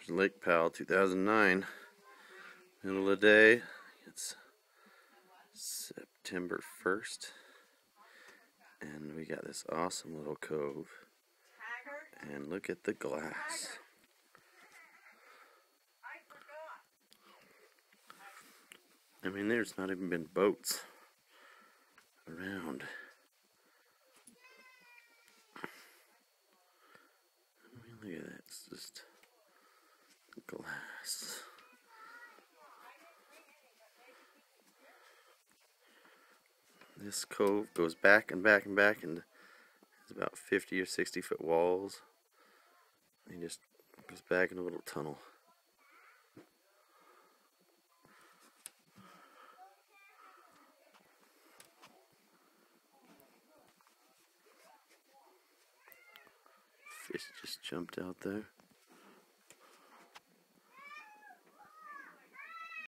There's Lake Powell 2009. Middle of the day. It's September 1st. And we got this awesome little cove. And look at the glass. I mean, there's not even been boats around. I mean, look at that. It's just glass. This cove goes back and back and back, and it's about 50 or 60 foot walls. And just goes back in a little tunnel. Fish just jumped out there.